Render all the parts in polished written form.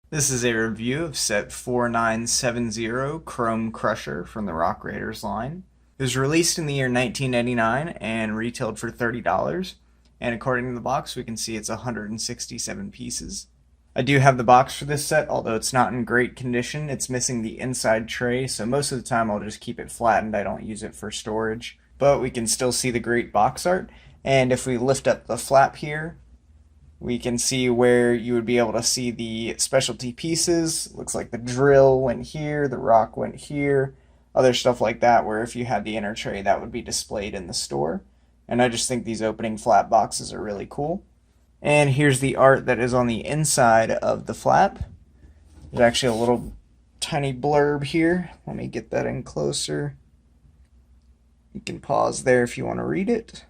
This is a review of set 4970 Chrome Crusher from the Rock Raiders line. It was released in the year 1999 and retailed for $30, and according to the box we can see it's 167 pieces. I do have the box for this set, although it's not in great condition. It's missing the inside tray, so most of the time I'll just keep it flattened. I don't use it for storage, but we can still see the great box art, and if we lift up the flap here, we can see where you would be able to see the specialty pieces. Looks like the drill went here, the rock went here, other stuff like that, where if you had the inner tray, that would be displayed in the store. And I just think these opening flap boxes are really cool. And here's the art that is on the inside of the flap. There's actually a little tiny blurb here. Let me get that in closer. You can pause there if you want to read it.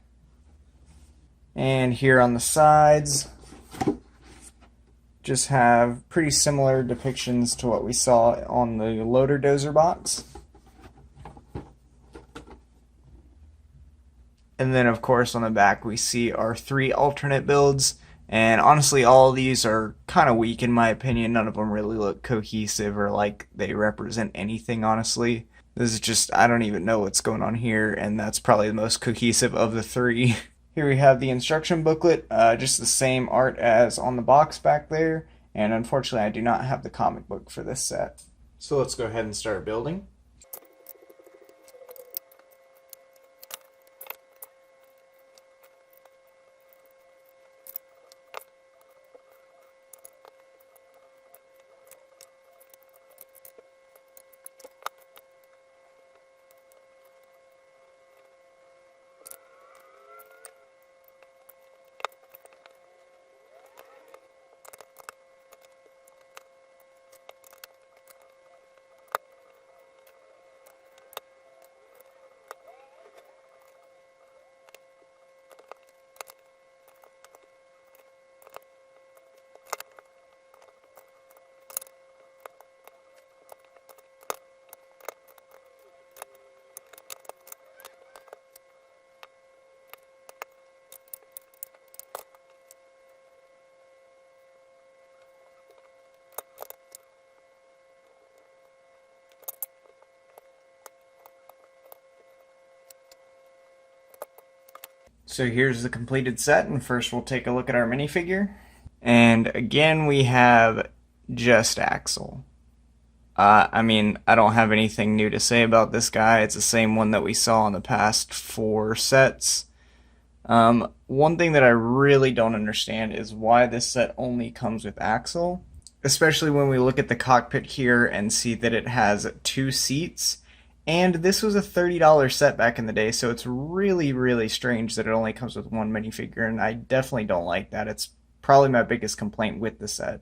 And here on the sides, just have pretty similar depictions to what we saw on the Loader Dozer box. And then of course on the back we see our 3 alternate builds, and honestly all of these are kind of weak in my opinion. None of them really look cohesive or like they represent anything, honestly. This is just, I don't even know what's going on here, and that's probably the most cohesive of the 3. Here we have the instruction booklet, just the same art as on the box back there, and unfortunately I do not have the comic book for this set. So let's go ahead and start building. So here's the completed set, and first we'll take a look at our minifigure. And again, we have just Axel. I don't have anything new to say about this guy. It's the same one that we saw in the past 4 sets. One thing that I really don't understand is why this set only comes with Axel, especially when we look at the cockpit here and see that it has 2 seats. And this was a $30 set back in the day, so it's really, really strange that it only comes with 1 minifigure, and I definitely don't like that. It's probably my biggest complaint with the set.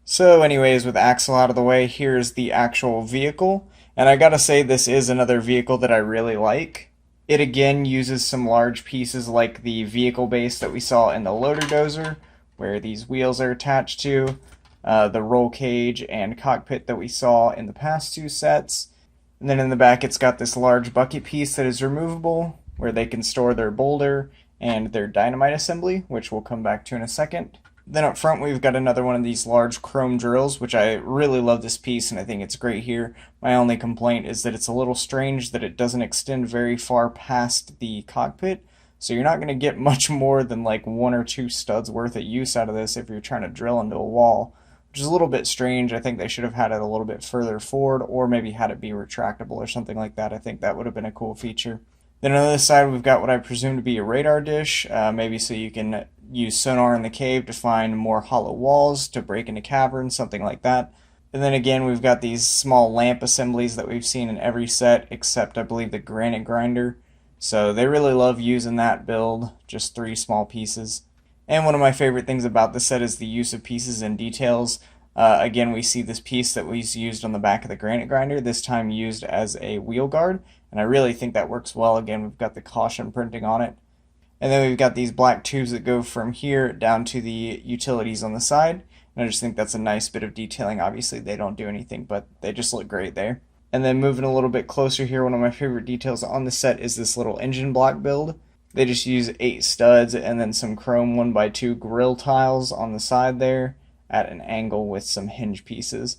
So anyways, with Axel out of the way, here's the actual vehicle, and I gotta say this is another vehicle that I really like. It again uses some large pieces like the vehicle base that we saw in the Loader Dozer, where these wheels are attached to, the roll cage and cockpit that we saw in the past 2 sets. And then in the back it's got this large bucket piece that is removable, where they can store their boulder and their dynamite assembly, which we'll come back to in a second. Then up front we've got another one of these large chrome drills, which I really love this piece and I think it's great here. My only complaint is that it's a little strange that it doesn't extend very far past the cockpit, so you're not going to get much more than like 1 or 2 studs worth of use out of this if you're trying to drill into a wall, which is a little bit strange. I think they should have had it a little bit further forward, or maybe had it be retractable or something like that. I think that would have been a cool feature. Then on the other side we've got what I presume to be a radar dish, maybe so you can use sonar in the cave to find more hollow walls, to break into caverns, something like that. And then again we've got these small lamp assemblies that we've seen in every set except I believe the granite grinder. So they really love using that build, just 3 small pieces. And one of my favorite things about this set is the use of pieces and details. Again, we see this piece that was used on the back of the granite grinder, this time used as a wheel guard, and I really think that works well. Again, we've got the caution printing on it. And then we've got these black tubes that go from here down to the utilities on the side, and I just think that's a nice bit of detailing. Obviously, they don't do anything, but they just look great there. And then moving a little bit closer here, one of my favorite details on the set is this little engine block build. They just use 8 studs and then some chrome 1x2 grill tiles on the side there. at an angle with some hinge pieces.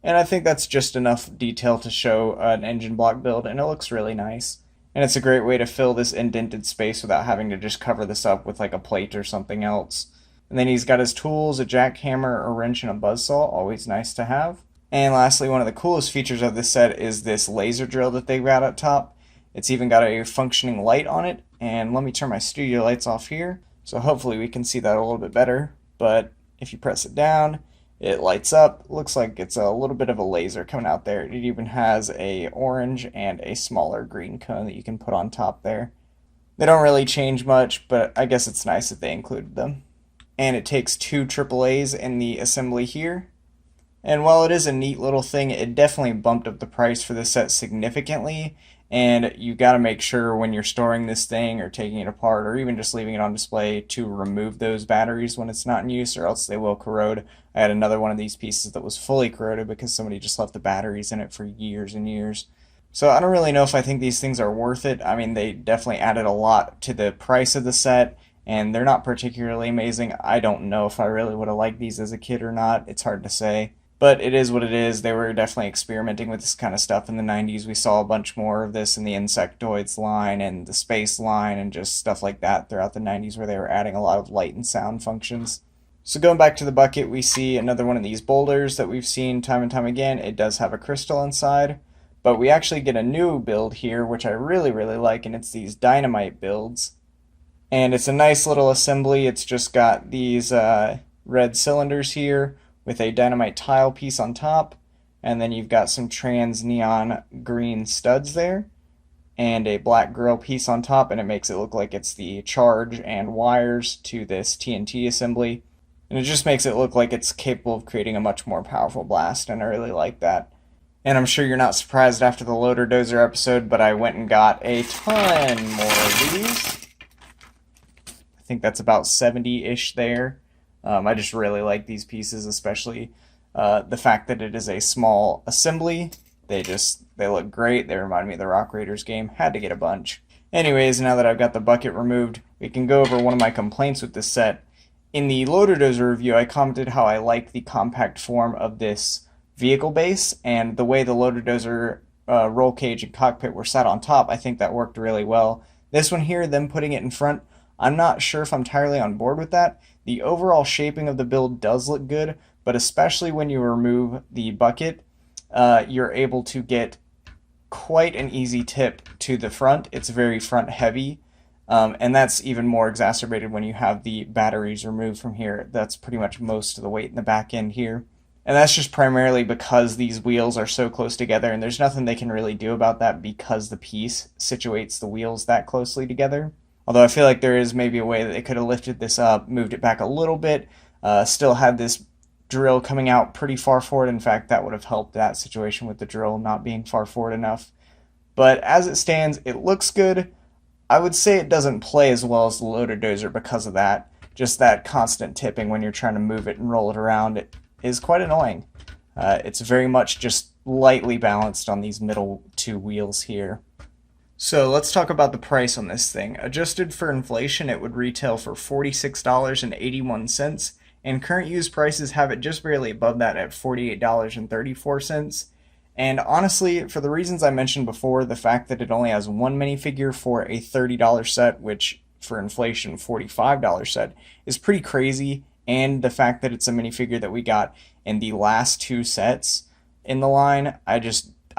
And I think that's just enough detail to show an engine block build, and it looks really nice. And it's a great way to fill this indented space without having to just cover this up with like a plate or something else. And then he's got his tools, a jackhammer, a wrench, and a buzzsaw, always nice to have. And lastly, one of the coolest features of this set is this laser drill that they've got up top. It's even got a functioning light on it, and let me turn my studio lights off here, so hopefully we can see that a little bit better. But if you press it down, it lights up. Looks like it's a little bit of a laser coming out there. It even has a orange and a smaller green cone that you can put on top there. They don't really change much, but I guess it's nice that they included them. And it takes 2 AAAs in the assembly here. And while it is a neat little thing, it definitely bumped up the price for this set significantly. And you got to make sure when you're storing this thing or taking it apart or even just leaving it on display to remove those batteries when it's not in use, or else they will corrode. I had another one of these pieces that was fully corroded because somebody just left the batteries in it for years and years. So I don't really know if I think these things are worth it. I mean, they definitely added a lot to the price of the set, and they're not particularly amazing. I don't know if I really would have liked these as a kid or not. It's hard to say. But it is what it is. They were definitely experimenting with this kind of stuff in the 90s. We saw a bunch more of this in the Insectoids line and the Space line and just stuff like that throughout the 90s, where they were adding a lot of light and sound functions. So going back to the bucket, we see another one of these boulders that we've seen time and time again. It does have a crystal inside, but we actually get a new build here, which I really, really like, and it's these dynamite builds. And it's a nice little assembly. It's just got these red cylinders here with a dynamite tile piece on top, and then you've got some trans neon green studs there, and a black grill piece on top, and it makes it look like it's the charge and wires to this TNT assembly, and it just makes it look like it's capable of creating a much more powerful blast, and I really like that. And I'm sure you're not surprised after the Loader Dozer episode, but I went and got a ton more of these. I think that's about 70-ish there. I just really like these pieces, especially the fact that it is a small assembly. They look great. They remind me of the Rock Raiders game. Had to get a bunch. Anyways, now that I've got the bucket removed, we can go over one of my complaints with this set. In the Loader Dozer review, I commented how I like the compact form of this vehicle base, and the way the Loader Dozer roll cage and cockpit were sat on top, I think that worked really well. This one here, them putting it in front, I'm not sure if I'm entirely on board with that. The overall shaping of the build does look good, but especially when you remove the bucket, you're able to get quite an easy tip to the front. It's very front heavy, and that's even more exacerbated when you have the batteries removed from here. That's pretty much most of the weight in the back end here. And that's just primarily because these wheels are so close together, and there's nothing they can really do about that because the piece situates the wheels that closely together. Although I feel like there is maybe a way that they could have lifted this up, moved it back a little bit, still had this drill coming out pretty far forward. In fact, that would have helped that situation with the drill not being far forward enough. But as it stands, it looks good. I would say it doesn't play as well as the Loader Dozer because of that. Just that constant tipping when you're trying to move it and roll it around, it is quite annoying. It's very much just lightly balanced on these middle 2 wheels here. So let's talk about the price on this thing. Adjusted for inflation, it would retail for $46.81, and current used prices have it just barely above that at $48.34. And honestly, for the reasons I mentioned before, the fact that it only has one minifigure for a $30 set, which for inflation, $45 set, is pretty crazy, and the fact that it's a minifigure that we got in the last 2 sets in the line,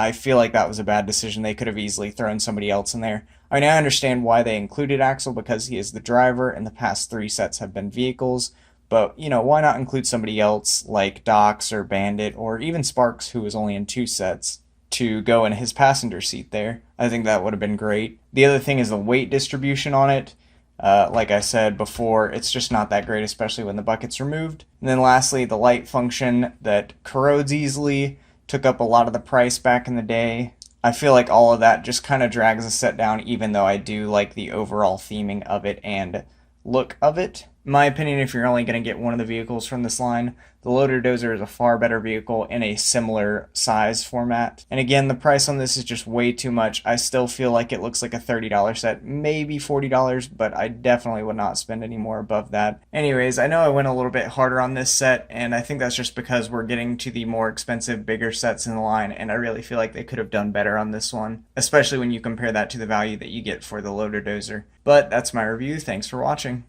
I feel like that was a bad decision. They could have easily thrown somebody else in there. I mean, I understand why they included Axel because he is the driver and the past 3 sets have been vehicles, but, you know, why not include somebody else like Dox or Bandit or even Sparks, who was only in 2 sets, to go in his passenger seat there? I think that would have been great. The other thing is the weight distribution on it. Like I said before, it's just not that great, especially when the bucket's removed. And then lastly, the light function that corrodes easily, took up a lot of the price back in the day. I feel like all of that just kind of drags the set down, even though I do like the overall theming of it and look of it. In my opinion, if you're only going to get one of the vehicles from this line, the Loader Dozer is a far better vehicle in a similar size format. And again, the price on this is just way too much. I still feel like it looks like a $30 set, maybe $40, but I definitely would not spend any more above that. Anyways, I know I went a little bit harder on this set, and I think that's just because we're getting to the more expensive, bigger sets in the line, and I really feel like they could have done better on this one, especially when you compare that to the value that you get for the Loader Dozer. But that's my review. Thanks for watching.